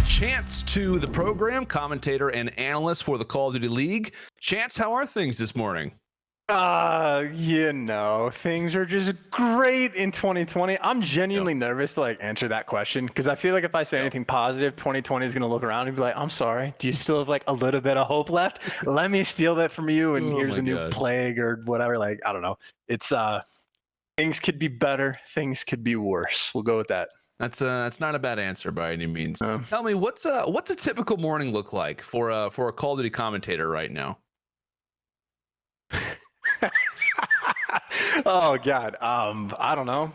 Chance to the program, commentator and analyst for the Call of Duty League. Chance, how are things this morning? Things are just great in 2020. I'm genuinely nervous to answer that question because I feel like if I say anything positive, 2020 is going to look around and be like, I'm sorry, do you still have a little bit of hope left? Let me steal that from you, and here's a new plague or whatever. I don't know. It's things could be better, things could be worse. We'll go with that. That's not a bad answer by any means. Tell me, what's a typical morning look like for a Call of Duty commentator right now? Oh God. I don't know.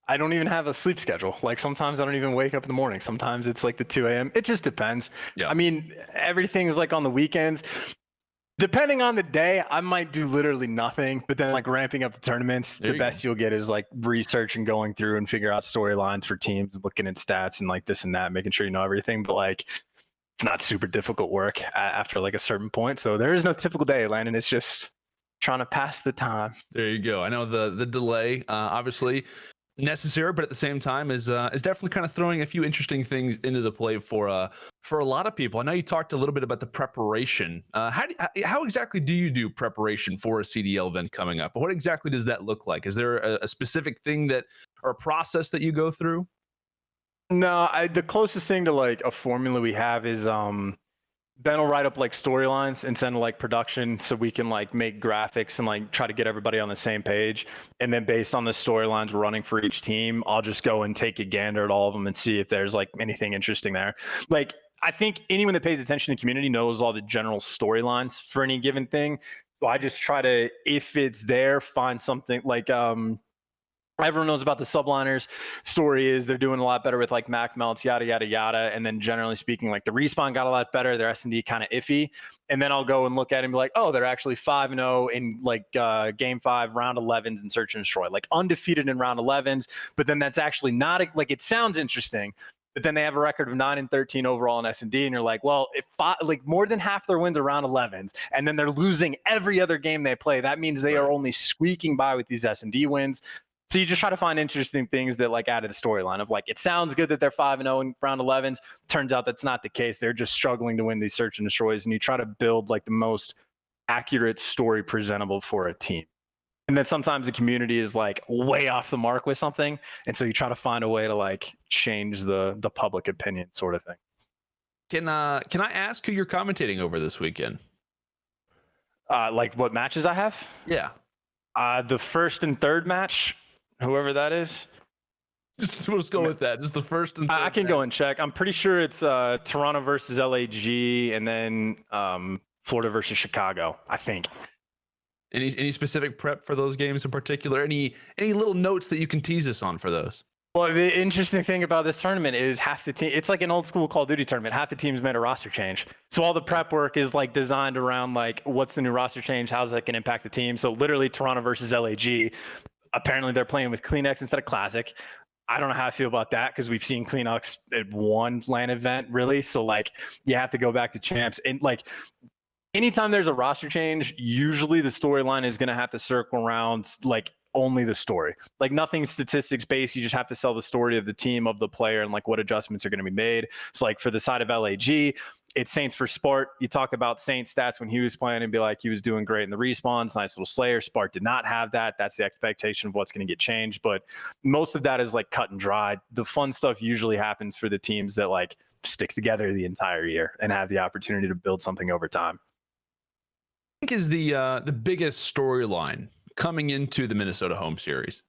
I don't even have a sleep schedule. Sometimes I don't even wake up in the morning. Sometimes it's the 2 a.m. It just depends. Yeah. I mean, everything's on the weekends. Depending on the day, I might do literally nothing, but then ramping up the tournaments, the best you'll get is research and going through and figure out storylines for teams, looking at stats and this and that, making sure you know everything. But it's not super difficult work after a certain point. So there is no typical day, Landon. It's just trying to pass the time. There you go. I know the delay, obviously necessary, but at the same time is definitely kind of throwing a few interesting things into the play for a lot of people. I know you talked a little bit about the preparation. How exactly do you do preparation for a CDL event coming up? What exactly does that look like? Is there a specific thing that or a process that you go through? No, the closest thing to a formula we have is Ben will write up storylines and send to production so we can make graphics and try to get everybody on the same page. And then based on the storylines we're running for each team, I'll just go and take a gander at all of them and see if there's anything interesting there. I think anyone that pays attention to the community knows all the general storylines for any given thing. So I just try to, if it's there, find something everyone knows about the subliners. Story is they're doing a lot better with Mac melts, yada, yada, yada. And then generally speaking, the respawn got a lot better. Their S&D kind of iffy. And then I'll go and look at it and be like, oh, they're actually 5-0 in game 5, round 11s in Search and Destroy. Undefeated in round 11s. But then that's actually not, it sounds interesting. But then they have a record of 9-13 overall in S&D, and you're well, if more than half their wins are round 11s, and then they're losing every other game they play, that means they are only squeaking by with these S&D wins. So you just try to find interesting things that add to the storyline of it sounds good that they're 5-0 in round 11s. Turns out that's not the case. They're just struggling to win these Search and Destroys, and you try to build the most accurate story presentable for a team. And then sometimes the community is way off the mark with something, and so you try to find a way to change the public opinion sort of thing. Can I ask who you're commentating over this weekend? What matches I have? Yeah. The first and third match. Whoever that is. We'll just go with that. Just the first and third. I can go and check. I'm pretty sure it's Toronto versus LAG and then Florida versus Chicago, I think. Any specific prep for those games in particular? Any little notes that you can tease us on for those? Well, the interesting thing about this tournament is half the team, it's like an old school Call of Duty tournament. Half the teams made a roster change. So all the prep work is designed around what's the new roster change? How's that going to impact the team? So literally Toronto versus LAG. Apparently they're playing with Kleenex instead of Classic. I don't know how I feel about that because we've seen Kleenex at one LAN event, really. So you have to go back to champs. And anytime there's a roster change, usually the storyline is going to have to circle around only the story. Nothing statistics based. You just have to sell the story of the team, of the player, and what adjustments are going to be made. So for the side of LAG, it's Saints for Spart. You talk about Saints stats when he was playing and be he was doing great in the respawns. Nice little Slayer. Spart did not have that. That's the expectation of what's going to get changed. But most of that is cut and dry. The fun stuff usually happens for the teams that stick together the entire year and have the opportunity to build something over time. I think is the biggest storyline coming into the Minnesota Home Series?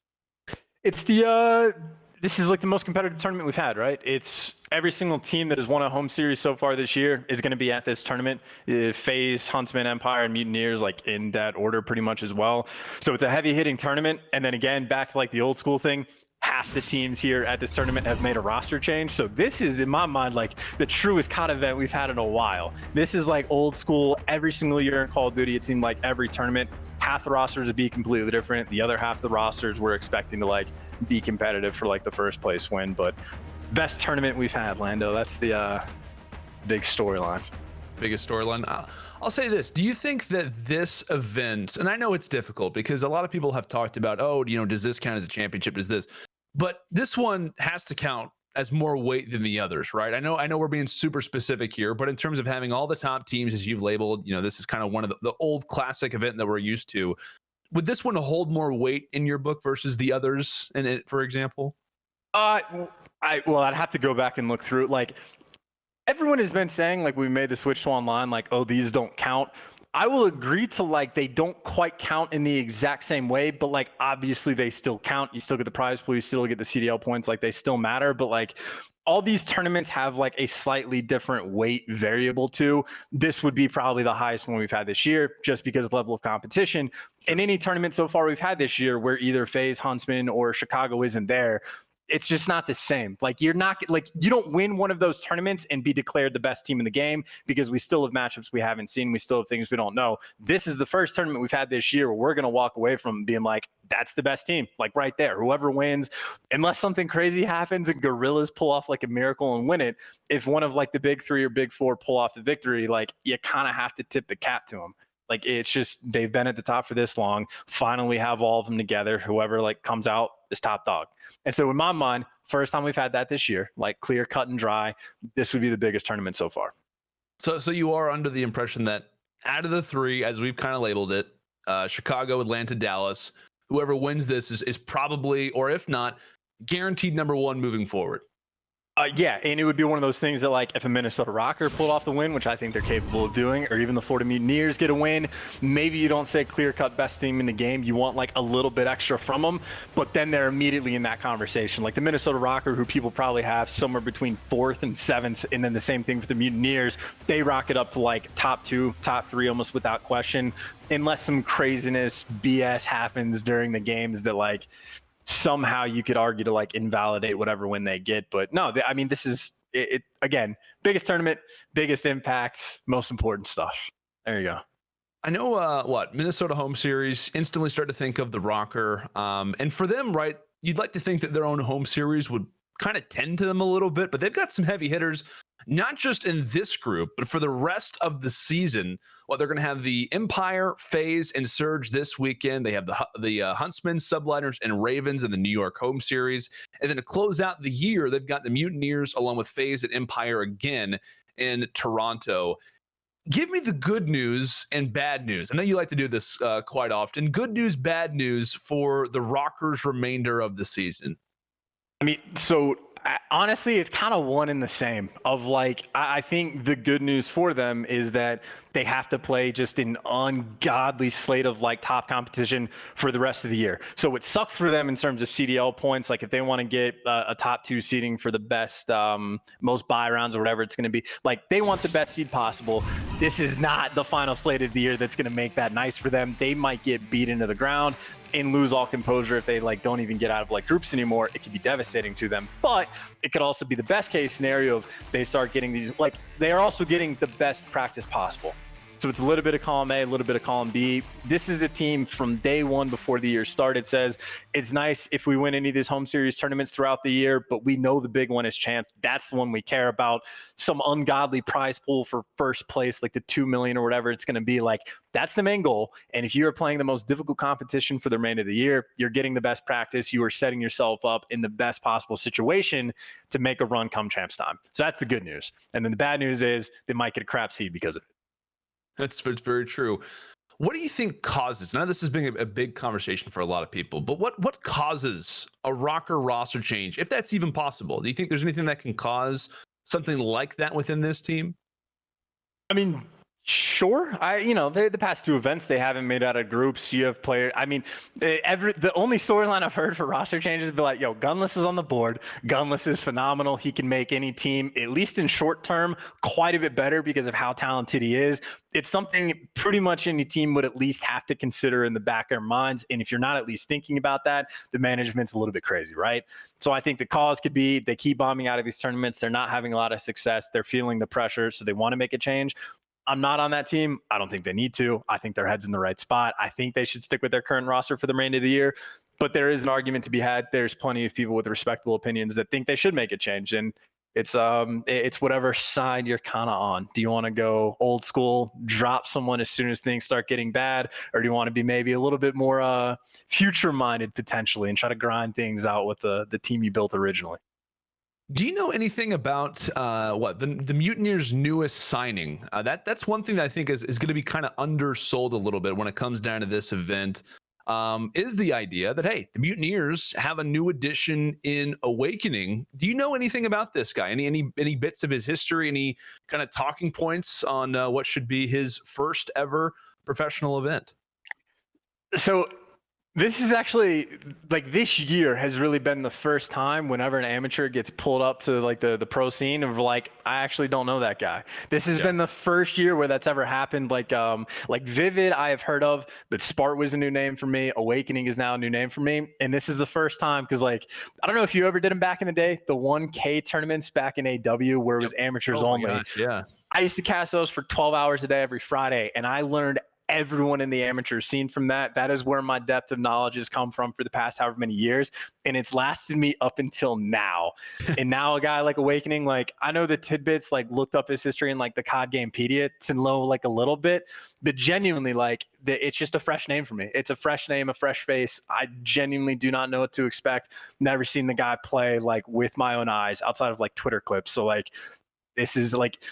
It's this is the most competitive tournament we've had, right? It's every single team that has won a home series so far this year is going to be at this tournament. FaZe, Huntsman, Empire, and Mutineers, in that order pretty much as well. So it's a heavy hitting tournament. And then again, back to the old school thing, half the teams here at this tournament have made a roster change. So this is, in my mind, the truest COD event we've had in a while. This is old school. Every single year in Call of Duty, it seemed every tournament, half the rosters would be completely different. The other half of the rosters we're expecting to be competitive for the first place win. But best tournament we've had, LandO. That's the big storyline. Biggest storyline. I'll say this. Do you think that this event, and I know it's difficult because a lot of people have talked about, does this count as a championship? Does this? But this one has to count as more weight than the others, right? I know we're being super specific here, but in terms of having all the top teams as you've labeled, this is kind of one of the old classic event that we're used to. Would this one hold more weight in your book versus the others in it, for example? I'd have to go back and look through. Like, everyone has been saying, like, we made the switch to online, like, oh, these don't count. I will agree to, like, they don't quite count in the exact same way, but, like, obviously they still count. You still get the prize pool, you still get the CDL points, like, they still matter. But, like, all these tournaments have, like, a slightly different weight variable too. This would be probably the highest one we've had this year, just because of the level of competition. In any tournament so far we've had this year where either FaZe, Huntsman, or Chicago isn't there, it's just not the same. Like, you don't win one of those tournaments and be declared the best team in the game, because we still have matchups we haven't seen. We still have things we don't know. This is the first tournament we've had this year where we're going to walk away from being like, that's the best team, like right there. Whoever wins, unless something crazy happens and Gorillas pull off like a miracle and win it, if one of like the big three or big four pull off the victory, like, you kind of have to tip the cap to them. Like, it's just, they've been at the top for this long. Finally, we have all of them together. Whoever like comes out is top dog. And so in my mind, first time we've had that this year, like clear, cut, and dry, this would be the biggest tournament so far. So you are under the impression that out of the three, as we've kind of labeled it, Chicago, Atlanta, Dallas, whoever wins this is probably, or if not, guaranteed number one moving forward. Yeah, and it would be one of those things that, like, if a Minnesota Rocker pulled off the win, which I think they're capable of doing, or even the Florida Mutineers get a win, maybe you don't say clear-cut best team in the game. You want, like, a little bit extra from them, but then they're immediately in that conversation. Like the Minnesota Rocker, who people probably have somewhere between 4th and 7th, and then the same thing for the Mutineers. They rocket up to, like, top 2, top 3 almost without question, unless some craziness BS happens during the games that, like, somehow you could argue to like invalidate whatever win they get. But no, I mean, this is it again, biggest tournament, biggest impact, most important stuff. There you go. I know Minnesota Home Series, instantly start to think of the Rocker. And for them, right, you'd like to think that their own home series would kind of tend to them a little bit, but they've got some heavy hitters, not just in this group, but for the rest of the season. Well, they're going to have the Empire, FaZe, and Surge this weekend. They have the Huntsmen, Subliners, and Ravens in the New York Home Series. And then to close out the year, they've got the Mutineers along with FaZe and Empire again in Toronto. Give me the good news and bad news. I know you like to do this quite often. Good news, bad news for the Rockers' remainder of the season. I mean, so honestly, it's kind of one and the same. Of like, I think the good news for them is that they have to play just an ungodly slate of like top competition for the rest of the year. So it sucks for them in terms of CDL points. Like if they want to get a top 2 seeding for the best, most buy rounds or whatever it's going to be, like they want the best seed possible. This is not the final slate of the year that's going to make that nice for them. They might get beat into the ground and lose all composure if they like don't even get out of like groups anymore. It could be devastating to them, but it could also be the best case scenario of they start getting these, like they are also getting the best practice possible. So it's a little bit of column A, a little bit of column B. This is a team from day one before the year started says it's nice if we win any of these home series tournaments throughout the year, but we know the big one is champs. That's the one we care about. Some ungodly prize pool for first place, like the 2 million or whatever it's going to be, like that's the main goal. And if you are playing the most difficult competition for the remainder of the year, you're getting the best practice. You are setting yourself up in the best possible situation to make a run come champs time. So that's the good news. And then the bad news is they might get a crap seed because of it. It's very true. What do you think causes? Now, this has been a big conversation for a lot of people, but what causes a Rocker roster change, if that's even possible? Do you think there's anything that can cause something like that within this team? I mean, sure. The past 2 events they haven't made out of groups. You have players. I mean, the only storyline I've heard for roster changes is be like, yo, Gunless is on the board. Gunless is phenomenal. He can make any team, at least in short term, quite a bit better because of how talented he is. It's something pretty much any team would at least have to consider in the back of their minds. And if you're not at least thinking about that, the management's a little bit crazy, right? So I think the cause could be they keep bombing out of these tournaments. They're not having a lot of success. They're feeling the pressure, so they want to make a change. I'm not on that team. I don't think they need to. I think their head's in the right spot. I think they should stick with their current roster for the remainder of the year. But there is an argument to be had. There's plenty of people with respectable opinions that think they should make a change. And it's whatever side you're kind of on. Do you want to go old school, drop someone as soon as things start getting bad? Or do you want to be maybe a little bit more future minded potentially and try to grind things out with the team you built originally? Do you know anything about what the Mutineers' newest signing? That's one thing that I think is going to be kind of undersold a little bit when it comes down to this event. Is the idea that, hey, the Mutineers have a new addition in Awakening? Do you know anything about this guy? Any bits of his history? Any kind of talking points on what should be his first ever professional event? So this is actually, like, this year has really been the first time whenever an amateur gets pulled up to like the pro scene of like, I actually don't know that guy. This has been the first year where that's ever happened. Like Vivid I have heard of, but Spart was a new name for me. Awakening is now a new name for me. And this is the first time, because like, I don't know if you ever did them back in the day, the 1K tournaments back in AW where it was amateurs only. Gosh, yeah. I used to cast those for 12 hours a day every Friday, and I learned everyone in the amateur scene from that. That is where my depth of knowledge has come from for the past however many years, and it's lasted me up until now. And now a guy like Awakening, like, I know the tidbits, like looked up his history in like the COD Gamepedia to know like a little bit, but genuinely, like, it's just a fresh name for me. It's a fresh name, a fresh face. I genuinely do not know what to expect. Never seen the guy play like with my own eyes outside of like Twitter clips. So like, this is like,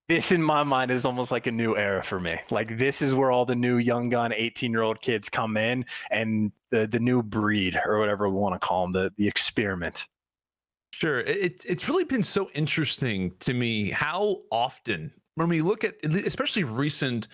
this in my mind is almost like a new era for me. Like, this is where all the new young gun 18-year-old kids come in, and the new breed, or whatever we want to call them, the experiment. Sure. It's really been so interesting to me how often, when we look at especially recent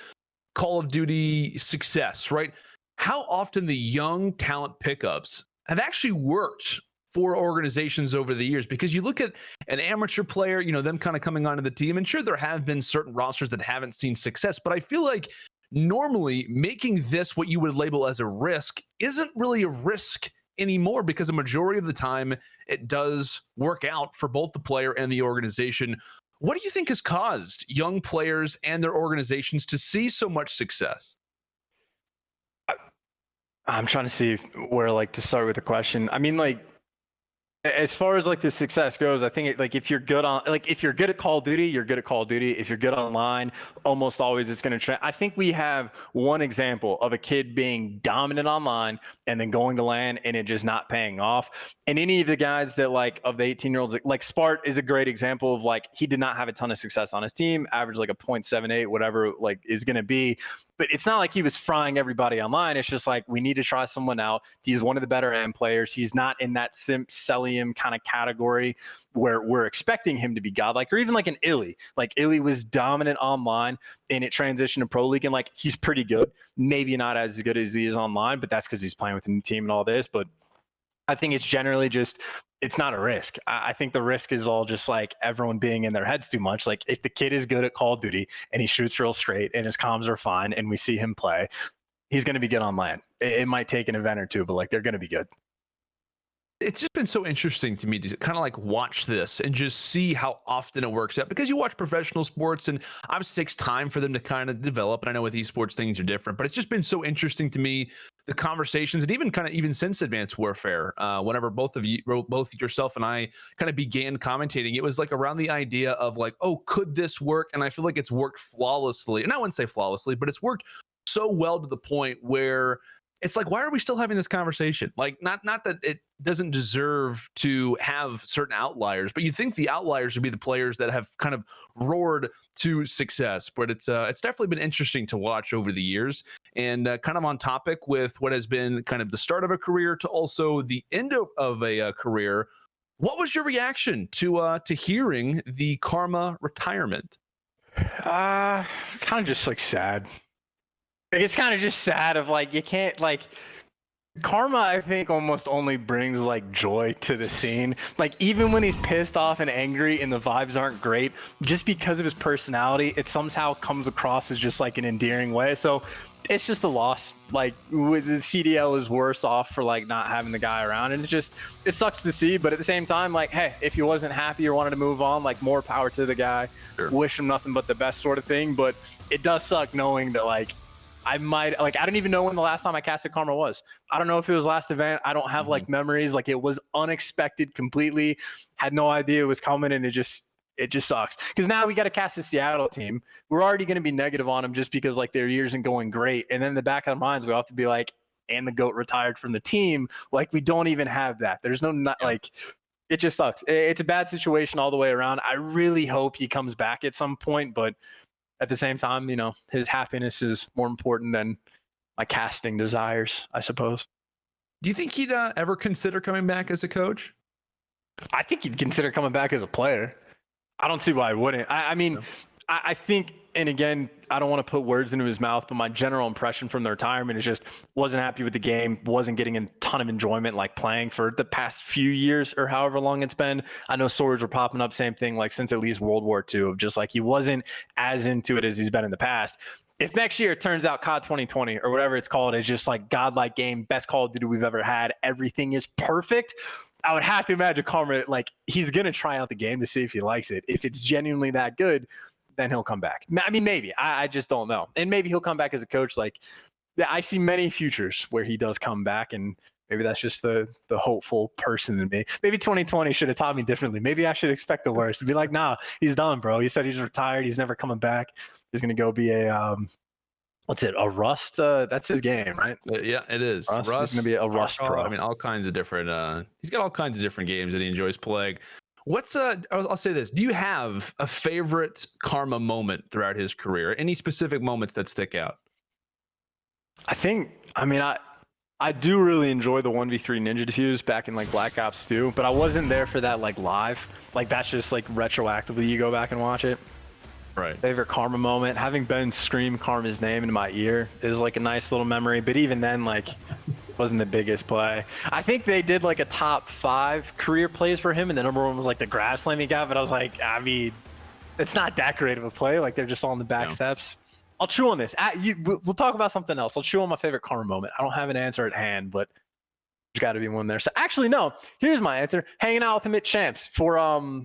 Call of Duty success, right? How often the young talent pickups have actually worked for organizations over the years. Because you look at an amateur player, you know, them kind of coming onto the team, and sure, there have been certain rosters that haven't seen success, but I feel like normally making this what you would label as a risk isn't really a risk anymore, because a majority of the time it does work out for both the player and the organization. What do you think has caused young players and their organizations to see so much success? I'm trying to see where, like, to start with the question. I mean, like, as far as like the success goes, I think like, if you're good at Call of Duty, you're good at Call of Duty. If you're good online, almost always it's going to trend. I think we have one example of a kid being dominant online and then going to LAN and it just not paying off. And any of the guys that, like, of the 18-year-olds, like Spart is a great example of, like, he did not have a ton of success on his team, averaged like a 0.78, whatever like is going to be. But it's not like he was frying everybody online. It's just like, we need to try someone out. He's one of the better end players. He's not in that simp Celium kind of category where we're expecting him to be godlike, or even like an Illy. Like, Illy was dominant online and it transitioned to Pro League, and like, he's pretty good. Maybe not as good as he is online, but that's because he's playing with a new team and all this. But I think it's generally just, it's not a risk. I think the risk is all just like everyone being in their heads too much. Like, if the kid is good at Call of Duty and he shoots real straight and his comms are fine and we see him play, he's going to be good on LAN. It might take an event or two, but like, they're going to be good. It's just been so interesting to me to kind of like watch this and just see how often it works out, because you watch professional sports and obviously it takes time for them to kind of develop. And I know with esports things are different, but it's just been so interesting to me, the conversations, and even since Advanced Warfare, whenever both yourself and I kind of began commentating, it was like around the idea of like, oh, could this work? And I feel like it's worked flawlessly. And I wouldn't say flawlessly, but it's worked so well to the point where it's like, why are we still having this conversation? Like, not that it doesn't deserve to have certain outliers, but you think the outliers would be the players that have kind of roared to success. But it's definitely been interesting to watch over the years, and kind of on topic with what has been kind of the start of a career to also the end of a career. What was your reaction to hearing the Karma retirement? Kind of just like sad. It's kind of just sad of like, you can't, like, Karma, I think, almost only brings like joy to the scene. Like, even when he's pissed off and angry and the vibes aren't great, just because of his personality, it somehow comes across as just like an endearing way. So it's just a loss. Like, with the CDL is worse off for like not having the guy around, and it sucks to see. But at the same time, like, hey, if he wasn't happy or wanted to move on, like, more power to the guy. Sure. Wish him nothing but the best, sort of thing. But it does suck knowing that, like, I don't even know when the last time I casted Karma was. I don't know if it was last event. I don't have like memories. Like, it was unexpected completely. Had no idea it was coming, and it just sucks. Because now we got to cast the Seattle team. We're already going to be negative on them just because like their year isn't going great. And then in the back of our minds, we have to be like, and the GOAT retired from the team. Like, we don't even have that. There's no like, it just sucks. It's a bad situation all the way around. I really hope he comes back at some point, but at the same time, you know, his happiness is more important than my casting desires, I suppose. Do you think he'd ever consider coming back as a coach? I think he'd consider coming back as a player. I don't see why I wouldn't. I mean, Yeah. I think, and again, I don't want to put words into his mouth, but my general impression from the retirement is just wasn't happy with the game, wasn't getting a ton of enjoyment like playing for the past few years or however long it's been. I know stories were popping up, same thing, like since at least World War II, of just like he wasn't as into it as he's been in the past. If next year it turns out COD 2020 or whatever it's called is just like godlike game, best Call of Duty we've ever had, everything is perfect, I would have to imagine Karma, like, he's going to try out the game to see if he likes it. If it's genuinely that good, then he'll come back. I mean, maybe. I just don't know. And maybe he'll come back as a coach. Like, I see many futures where he does come back, and maybe that's just the hopeful person in me. Maybe 2020 should have taught me differently. Maybe I should expect the worst and be like, nah, he's done, bro. He said he's retired. He's never coming back. He's going to go be a, what's it, a Rust? That's his game, right? Yeah, it is. Rust. He's going to be a Rust pro. I mean, all kinds of different, he's got all kinds of different games that he enjoys playing. What's I'll say this. Do you have a favorite Karma moment throughout his career? Any specific moments that stick out? I do really enjoy the 1v3 Ninja Defuse back in like Black Ops 2, but I wasn't there for that like live. Like that's just like retroactively you go back and watch it. Right. Favorite Karma moment, having Ben scream Karma's name into my ear is like a nice little memory, but even then like wasn't the biggest play. I think they did like a top 5 career plays for him, and the number 1 was like the grab slam he got, but I was like, I mean, it's not that great of a play. Like they're just all in the back steps. I'll chew on this. We'll talk about something else. I'll chew on my favorite Karma moment. I don't have an answer at hand, but there's got to be one there. So actually, no. Here's my answer. Hanging out with him at Champs for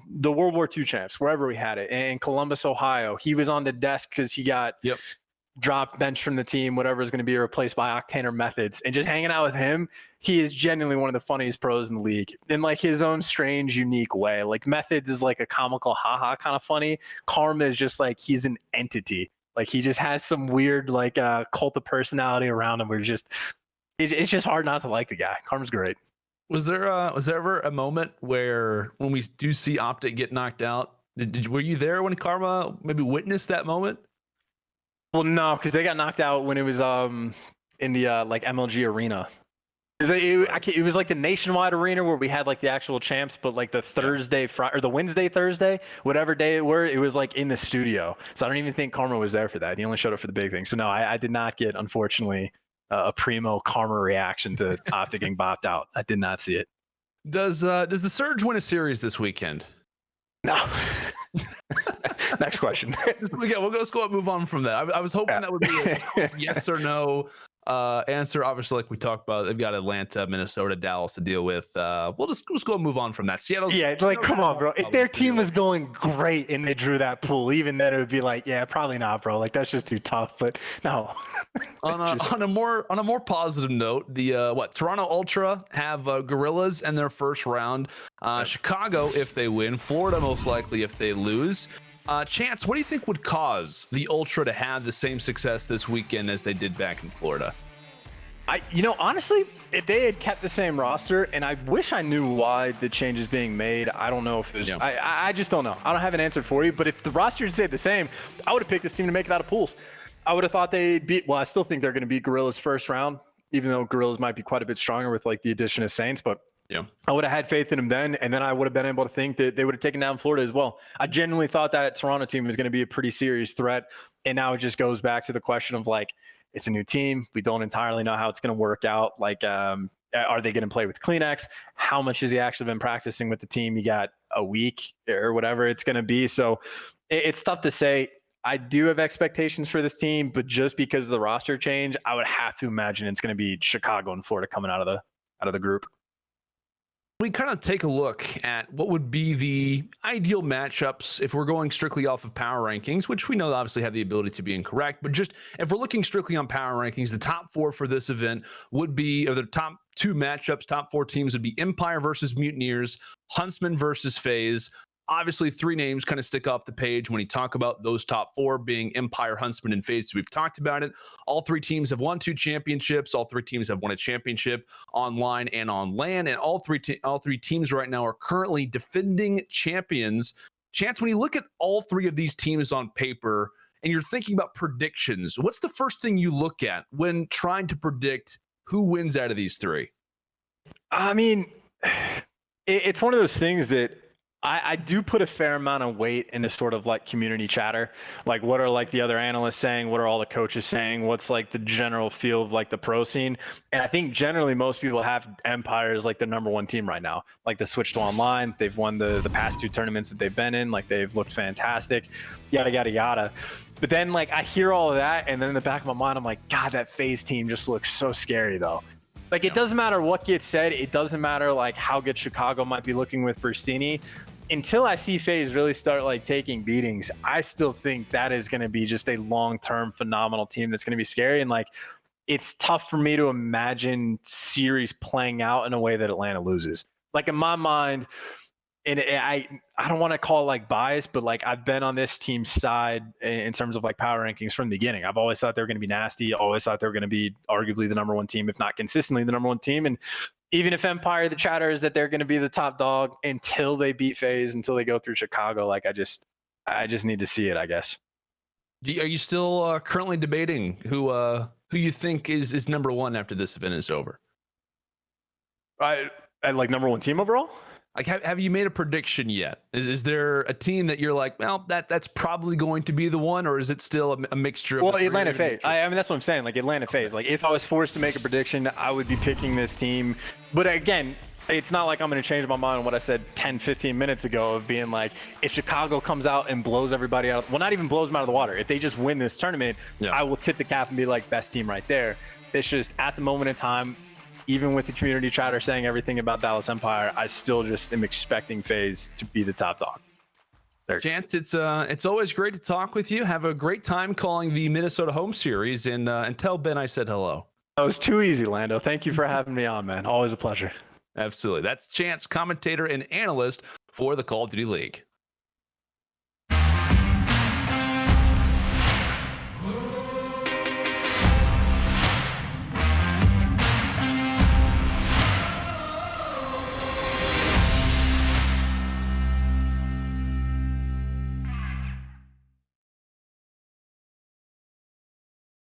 the World War II Champs, wherever we had it, in Columbus, Ohio. He was on the desk because he got dropped, bench from the team, whatever is going to be replaced by Octane or Methods. And just hanging out with him, he is genuinely one of the funniest pros in the league in like his own strange, unique way. Like Methods is like a comical haha kind of funny. Karma is just like he's an entity. Like he just has some weird like cult of personality around him where it's just hard not to like the guy. Karma's great. Was there ever a moment where when we do see Optic get knocked out, were you there when Karma maybe witnessed that moment? Well, no, because they got knocked out when it was in the like MLG arena. It was like the nationwide arena where we had like the actual champs, but like the Thursday, Friday, or the Wednesday, Thursday, whatever day it was like in the studio. So I don't even think Karma was there for that. He only showed up for the big thing. So no, I did not get, unfortunately, a primo Karma reaction to Optic getting bopped out. I did not see it. Does the Surge win a series this weekend? No. Next question. We'll go and move on from that. I was hoping that would be a yes or no answer. Obviously, like we talked about, they've got Atlanta, Minnesota, Dallas to deal with. We'll just go and move on from that. Seattle. Yeah, like come on, bro. If their team was going great and they drew that pool, even then it would be like, yeah, probably not, bro. Like that's just too tough. But no. on a more positive note, the Toronto Ultra have Gorillas in their first round. Chicago if they win. Florida most likely if they lose. Chance, what do you think would cause the Ultra to have the same success this weekend as they did back in Florida? Honestly, if they had kept the same roster, and I wish I knew why the change is being made. I don't know if it was, I just don't know. I don't have an answer for you, but if the roster had stayed the same, I would have picked this team to make it out of pools. I would have thought they'd beat, well, I still think they're going to beat Gorillas first round, even though Gorillas might be quite a bit stronger with like the addition of Saints, but I would have had faith in them then, and then I would have been able to think that they would have taken down Florida as well. I genuinely thought that Toronto team was going to be a pretty serious threat, and now it just goes back to the question of like, it's a new team. We don't entirely know how it's going to work out. Like, are they going to play with Kleenex? How much has he actually been practicing with the team? He got a week or whatever it's going to be. So it's tough to say. I do have expectations for this team, but just because of the roster change, I would have to imagine it's going to be Chicago and Florida coming out of the group. We kind of take a look at what would be the ideal matchups if we're going strictly off of power rankings, which we know obviously have the ability to be incorrect, but just if we're looking strictly on power rankings, the top 4 for this event would be, or the top 2 matchups, top 4 teams would be Empire versus Mutineers, Huntsman versus FaZe, Obviously, three names kind of stick off the page when you talk about those top four, being Empire, Huntsman, and FaZe. We've talked about it. All three teams have won 2 championships. All three teams have won a championship online and on LAN, and all three teams right now are currently defending champions. Chance, when you look at all three of these teams on paper and you're thinking about predictions, what's the first thing you look at when trying to predict who wins out of these three? I mean, it's one of those things that I do put a fair amount of weight into sort of like community chatter. Like, what are like the other analysts saying? What are all the coaches saying? What's like the general feel of like the pro scene? And I think generally most people have Empire as like the #1 team right now. Like, the switch to online, they've won the past 2 tournaments that they've been in. Like, they've looked fantastic, yada, yada, yada. But then like I hear all of that, and then in the back of my mind, I'm like, God, that FaZe team just looks so scary though. Like, it doesn't matter what gets said. It doesn't matter like how good Chicago might be looking with Brustini. Until I see FaZe really start like taking beatings, I still think that is going to be just a long-term phenomenal team that's going to be scary. And like, it's tough for me to imagine series playing out in a way that Atlanta loses. Like, in my mind, and I don't want to call it like bias, but like, I've been on this team's side in terms of like power rankings from the beginning. I've always thought they were going to be nasty. Always thought they were going to be arguably the #1 team, if not consistently the #1 team. And even if Empire, the chatter is that they're going to be the top dog until they beat FaZe, until they go through Chicago. Like, I just need to see it, I guess. Are you still currently debating who you think is #1 after this event is over? I like #1 team overall. Like, have you made a prediction yet? Is there a team that you're like, well, that's probably going to be the one, or is it still a mixture of? Well, Atlanta FaZe. I mean, that's what I'm saying. Like, Atlanta FaZe. Like, if I was forced to make a prediction, I would be picking this team. But again, it's not like I'm going to change my mind on what I said 10, 15 minutes ago of being like, if Chicago comes out and blows everybody out, well, not even blows them out of the water. If they just win this tournament, I will tip the cap and be like, best team right there. It's just at the moment in time, even with the community chatter saying everything about Dallas Empire, I still just am expecting FaZe to be the top dog. Chance, it's always great to talk with you. Have a great time calling the Minnesota Home Series, and tell Ben I said hello. That was too easy, LandO. Thank you for having me on, man. Always a pleasure. Absolutely. That's Chance, commentator and analyst for the Call of Duty League.